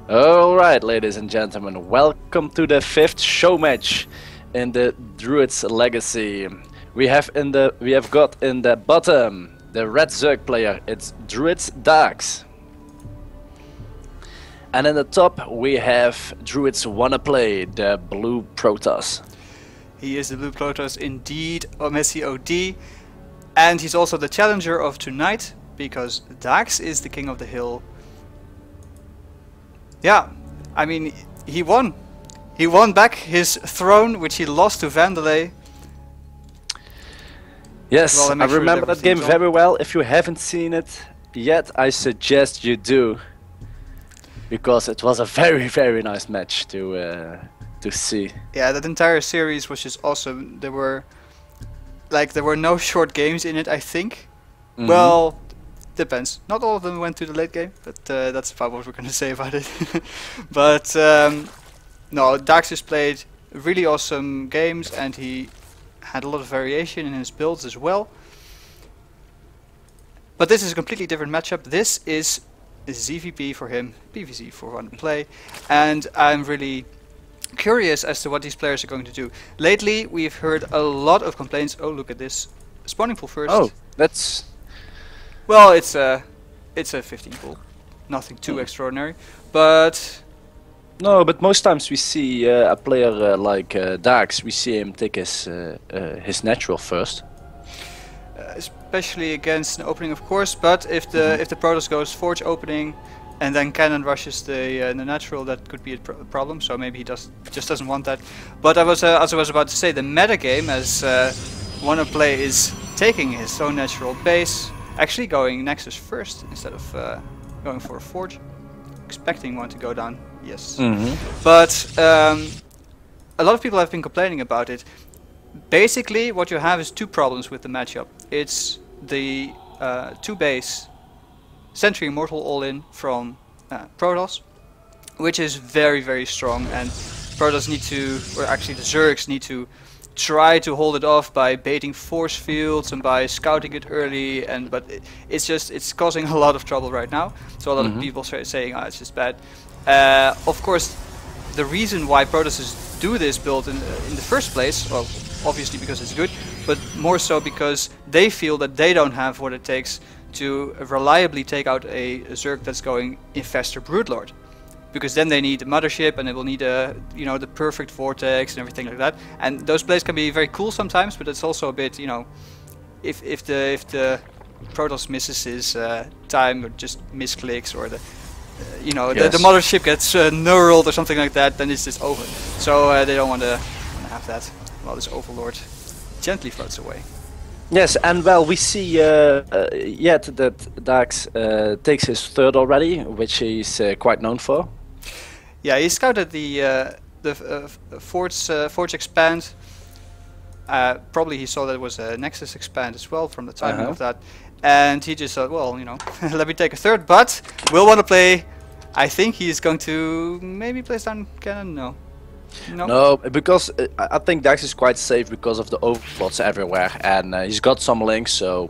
Alright, ladies and gentlemen, welcome to the 5th show match in the Druidz Legacy. We have got in the bottom the red Zerg player, it's Druidz Daax. And in the top we have Druidz WonnaPlay, the blue Protoss. He is the blue Protoss indeed, Messi OD, and he's also the challenger of tonight because Daax is the king of the hill. Yeah, I mean, he won. He won back his throne, which he lost to Vandelay. Yes, well, I remember that game very well. If you haven't seen it yet, I suggest you do, because it was a very, very nice match to see. Yeah, that entire series was just awesome. There were no short games in it, I think. Mm-hmm. Well, depends. Not all of them went to the late game, but that's about what we're going to say about it. But no, Daax has played really awesome games, and he had a lot of variation in his builds as well. But this is a completely different matchup. This is ZVP for him, PvZ for WonnaPlay, and I'm really curious as to what these players are going to do. Lately, we've heard a lot of complaints. Oh, look at this spawning pool first. Oh, that's... Well, it's a 15 pool, nothing too extraordinary, but... No, but most times we see a player like Daax, we see him take his natural first. Especially against an opening, of course, but if the Protoss goes Forge opening and then Cannon rushes the natural, that could be a problem, so maybe he just doesn't want that. But as I was about to say, the meta game, as WonnaPlay is taking his own natural base, actually going Nexus first instead of going for a Forge. Expecting one to go down, yes. But a lot of people have been complaining about it. Basically, what you have is two problems with the matchup. It's the 2-base Sentry Immortal all-in from Protoss, which is very, very strong, and Protoss need to, or actually the Zergs need to try to hold it off by baiting force fields and by scouting it early, but it's causing a lot of trouble right now. So a lot of people are saying, oh, it's just bad. Of course, the reason why Protosses do this build in the first place, well, obviously because it's good, but more so because they feel that they don't have what it takes to reliably take out a Zerg that's going Infestor Broodlord. Because then they need a mothership, and they will need the perfect vortex and everything like that. And those plays can be very cool sometimes, but it's also a bit, if the Protoss misses his time or just misclicks, or the mothership gets neural or something like that, then it's just over. So they don't want to have that while this Overlord gently floats away. Yes, and well, we see yet that Daax takes his third already, which he's quite known for. Yeah, he scouted the Forge expand. Probably he saw that it was a Nexus expand as well from the timing of that, and he just thought, well, let me take a third. But will WonnaPlay. I think he's going to maybe place down Cannon. No, because I think Daax is quite safe because of the overlords everywhere, and he's got some links, so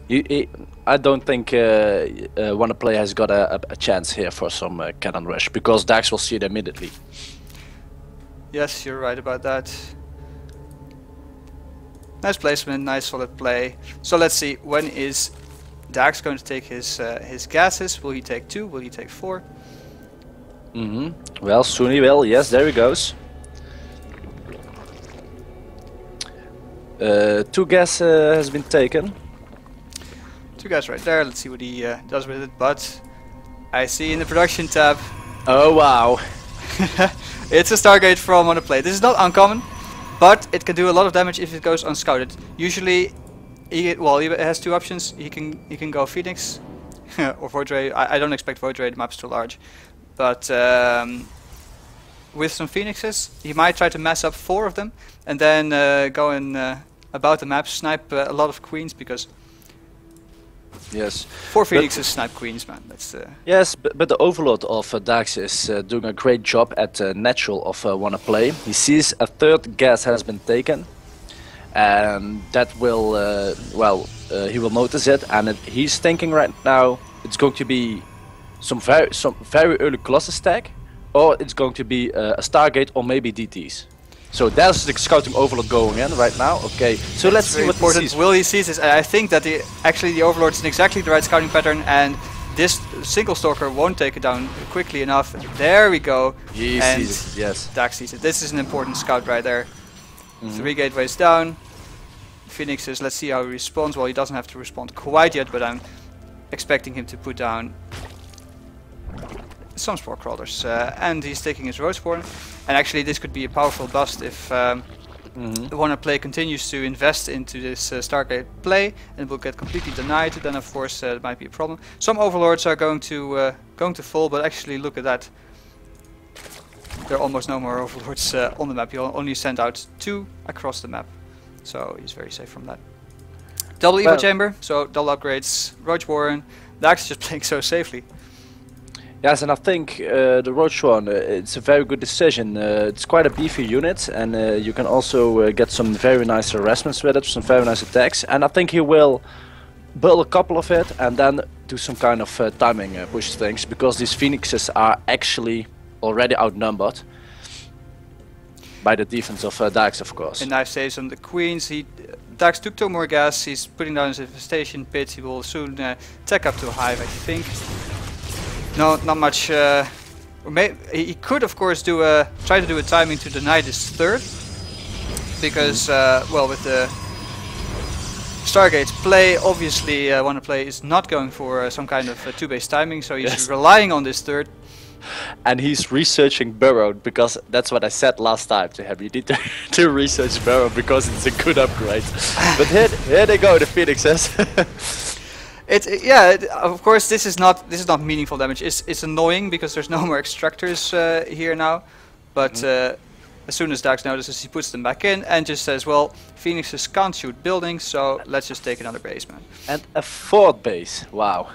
I don't think WonnaPlay has got a chance here for some cannon rush, because Daax will see it immediately. Yes, you're right about that. Nice placement, nice solid play. So let's see, when is Daax going to take his gases? Will he take 2? Will he take 4? Well, soon he will. Yes, there he goes. 2 gas has been taken. 2 gas right there. Let's see what he does with it. But I see in the production tab. Oh wow! It's a Stargate from WonnaPlay. This is not uncommon, but it can do a lot of damage if it goes unscouted. Usually, he has 2 options. He can go Phoenix or Void Ray. I don't expect Void Ray. The map's too large. But with some Phoenixes, he might try to mess up 4 of them, and then go and about the map, snipe a lot of queens, because yes, 4 Phoenixes snipe queens, man. That's yes, but the Overlord of Daax is doing a great job at natural of WonnaPlay. He sees a 3rd gas has been taken, and that will he will notice it, and he's thinking right now it's going to be some very early Colossus tag, or it's going to be a Stargate or maybe DTs. So there's the scouting overlord going in right now. Okay, so let's see what he sees. Will he sees this? I think that actually the overlord is in exactly the right scouting pattern, and this single stalker won't take it down quickly enough. There we go. He sees it, yes. Daax sees it. This is an important scout right there. 3 gateways down. Phoenix says, let's see how he responds. Well, he doesn't have to respond quite yet, but I'm expecting him to put down some spore crawlers, and he's taking his road spawn. And actually this could be a powerful bust if WonnaPlay continues to invest into this Stargate play and will get completely denied. Then of course it might be a problem. Some overlords are going to fall, but actually look at that. There are almost no more overlords on the map. He'll only send out 2 across the map, so he's very safe from that. Double Evo Chamber, so double upgrades. Roach Warren. Daax is just playing so safely. Yes, and I think the Roach one, it's a very good decision. It's quite a beefy unit, and you can also get some very nice harassments with it, some very nice attacks. And I think he will build a couple of it and then do some kind of timing push things, because these Phoenixes are actually already outnumbered by the defense of Daax, of course. And knife saves on the queens. Daax took 2 more gas. He's putting down his infestation pit. He will soon tech up to hive, I think. No, not much. He could, of course, try to do a timing to deny this 3rd, because well, with the Stargate's play, obviously WonnaPlay is not going for some kind of 2-base timing, so he's relying on this 3rd. And he's researching Burrow, because that's what I said last time to him. You need to research Burrow because it's a good upgrade. But here they go, the Phoenixes. Of course this is not meaningful damage. It's annoying because there's no more extractors here now. But as soon as Daax notices, he puts them back in and just says, well, Phoenixes can't shoot buildings, so let's just take another base, man. And a 4th base. Wow.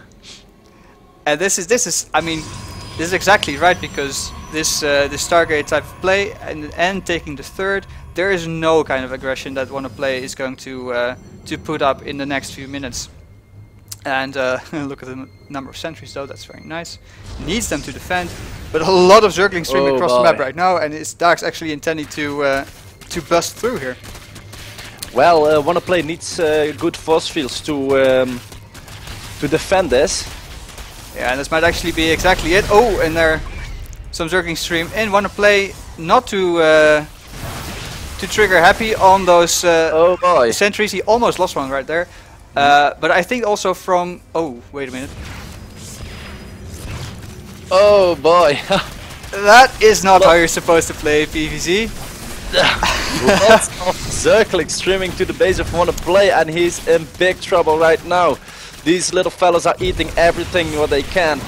And this is I mean, this is exactly right, because this Stargate type of play and taking the 3rd, there is no kind of aggression that WonnaPlay is going to put up in the next few minutes. And look at the number of sentries, though. That's very nice. Needs them to defend, but a lot of Zerglings streaming across the map right now, and is Daax actually intending to bust through here? Well, WonnaPlay needs good force fields to defend this. Yeah, and this might actually be exactly it. Oh, and there some Zergling stream in. WonnaPlay not to trigger happy on those sentries. He almost lost one right there. But I think also from... Oh, wait a minute. Oh boy. That is not how you're supposed to play PvZ. Lots of Zergling streaming to the base of WonnaPlay, and he's in big trouble right now. These little fellas are eating everything what they can.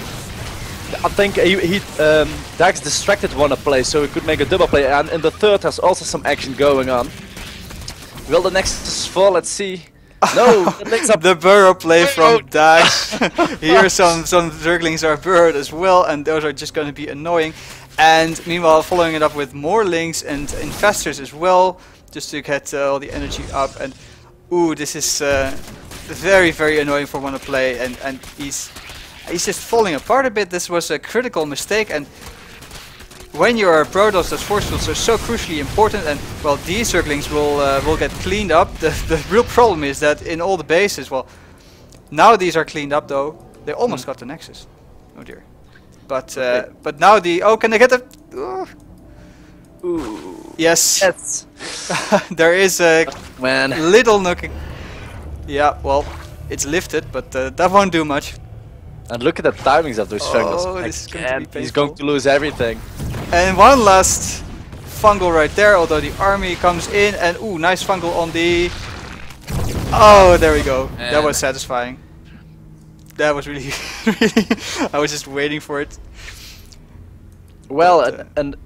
I think Daax distracted WonnaPlay, so he could make a double play, and in the 3rd there's also some action going on. Will the Nexus fall? Let's see. No, the burrow play from Daax. Here some Zerglings are burrowed as well, and those are just going to be annoying. And meanwhile, following it up with more links and infestors as well, just to get all the energy up. And ooh, this is very, very annoying for WonnaPlay, and he's just falling apart a bit. This was a critical mistake, and when you are a Protoss, those force fields are so crucially important, and well, these Zerglings will get cleaned up. The real problem is that in all the bases, well, now these are cleaned up though. They almost got the Nexus. Oh dear. But now can they get the? Ooh. Yes. There is a little nooking. Yeah, well, it's lifted, but that won't do much. And look at the timings of those Zerglings. He's going to lose everything. And one last fungal right there, although the army comes in, and ooh, nice fungal on the... Oh, there we go. That was satisfying. That was really... I was just waiting for it. Well, and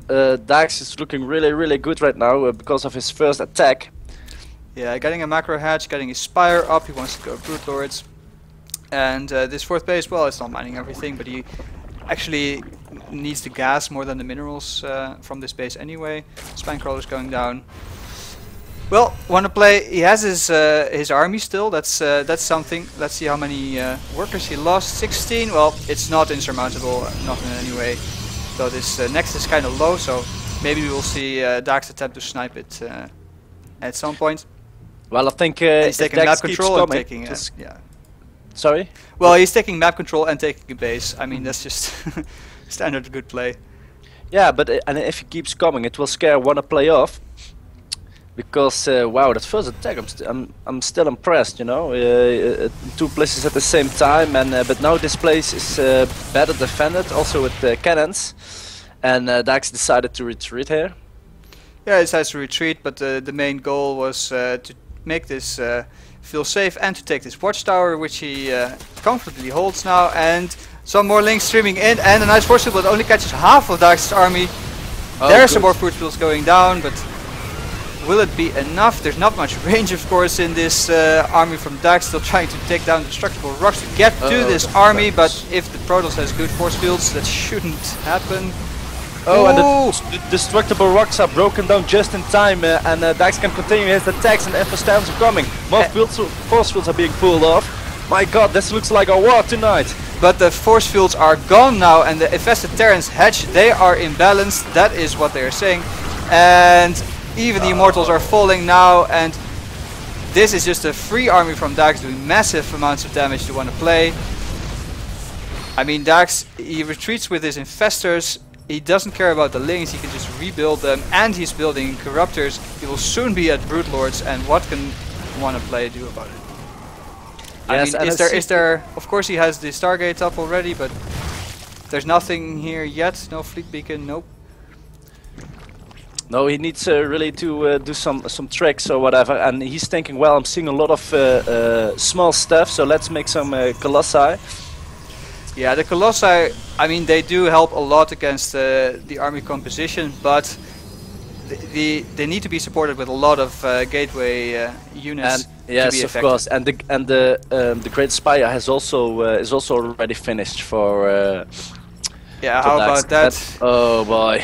Daax is looking really, really good right now because of his first attack. Yeah, getting a macro hatch, getting his spire up, he wants to go Brood Lords. And this 4th base, well, it's not mining everything, but he actually needs the gas more than the minerals from this base anyway. Spine crawlers going down. Well, WonnaPlay, he has his army still. That's something. Let's see how many workers he lost. 16. Well, it's not insurmountable, not in any way. So this next is kind of low. So maybe we will see Daax attempt to snipe it at some point. Well, I think he's taking Daax map keeps control and coming, taking yeah. Sorry. Well, he's taking map control and taking a base. I mean, that's just standard good play. Yeah, but and if he keeps coming, it will scare WonnaPlay off. Because wow, that first attack, I'm still impressed, you know. 2 places at the same time, and but now this place is better defended, also with cannons. And Daax decided to retreat here. Yeah, he decides to retreat, but the main goal was to make this feel safe and to take this watchtower, which he comfortably holds now. And some more links streaming in, and a nice force field, but only catches half of Daax's army. Oh, There's some more force fields going down, but will it be enough? There's not much range, of course, in this army from Daax. Still trying to take down destructible rocks to get to this army, but if the Protoss has good force fields, that shouldn't happen. Oh, and the destructible rocks are broken down just in time, and Daax can continue his attacks, and info stands are coming. More force fields are being pulled off. My god, this looks like a war tonight. But the force fields are gone now, and the infested Terrans hedge, they are imbalanced. That is what they are saying. And even the Immortals are falling now, and this is just a free army from Daax doing massive amounts of damage to WonnaPlay. I mean, Daax, he retreats with his infestors. He doesn't care about the links, he can just rebuild them, and he's building corruptors. He will soon be at Broodlords, and what can WonnaPlay do about it? Yes, I mean, is there? Of course, he has the Stargate up already, but there's nothing here yet. No fleet beacon. Nope. No, he needs really to do some tricks or whatever, and he's thinking, well, I'm seeing a lot of small stuff, so let's make some Colossi. Yeah, the Colossi, I mean, they do help a lot against the army composition, but they need to be supported with a lot of gateway units. And yes, of course, and the Great Spire has also is also already finished for. Yeah, how about that? Oh boy,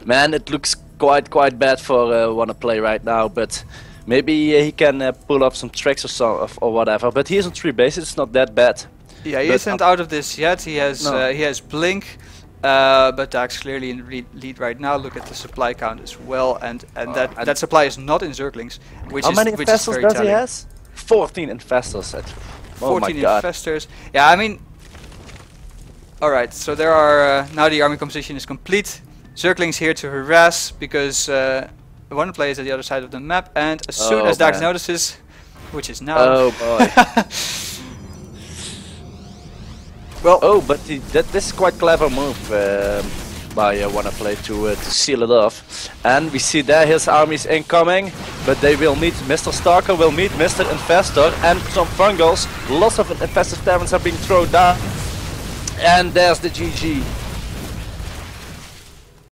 man, it looks quite bad for WonnaPlay right now, but maybe he can pull off some tricks or whatever. But he is on 3 bases, it's not that bad. Yeah, he isn't out of this yet. He has Blink, but Daax clearly in lead right now. Look at the supply count as well, and that supply is not in Zerglings, which how is many very infestors does telling. he has? 14 infestors. 14 infestors. Yeah, I mean. All right, so there are now the army composition is complete. Zerglings here to harass because WonnaPlay is at the other side of the map, and as soon as Daax notices, which is now. Oh boy. Well, oh, but this is quite clever move by WonnaPlay to seal it off. And we see there his armies incoming, but they will meet Mr. Stalker, will meet Mr. Infestor, and some fungals. Lots of infested Terrans are being thrown down. And there's the GG.